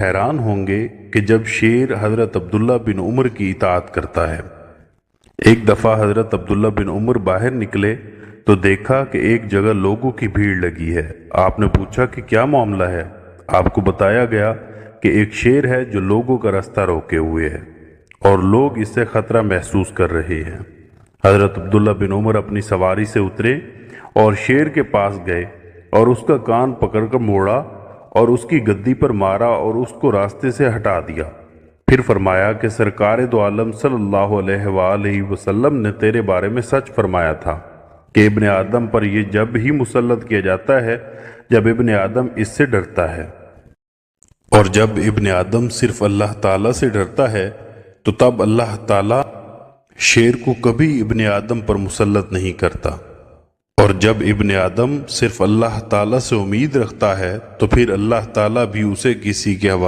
حیران ہوں گے کہ جب شیر حضرت عبداللہ بن عمر کی اطاعت کرتا ہے۔ ایک دفعہ حضرت عبداللہ بن عمر باہر نکلے تو دیکھا کہ ایک جگہ لوگوں کی بھیڑ لگی ہے۔ آپ نے پوچھا کہ کیا معاملہ ہے؟ آپ کو بتایا گیا کہ ایک شیر ہے جو لوگوں کا راستہ روکے ہوئے ہے اور لوگ اس سے خطرہ محسوس کر رہے ہیں۔ حضرت عبداللہ بن عمر اپنی سواری سے اترے اور شیر کے پاس گئے اور اس کا کان پکڑ کر موڑا اور اس کی گدی پر مارا اور اس کو راستے سے ہٹا دیا۔ پھر فرمایا کہ سرکار دو عالم صلی اللہ علیہ وآلہ وسلم نے تیرے بارے میں سچ فرمایا تھا کہ ابن آدم پر یہ جب ہی مسلط کیا جاتا ہے جب ابن آدم اس سے ڈرتا ہے، اور جب ابن آدم صرف اللہ تعالیٰ سے ڈرتا ہے تو تب اللہ تعالیٰ شیر کو کبھی ابن آدم پر مسلط نہیں کرتا، اور جب ابن آدم صرف اللہ تعالیٰ سے امید رکھتا ہے تو پھر اللہ تعالیٰ بھی اسے کسی کے حوالے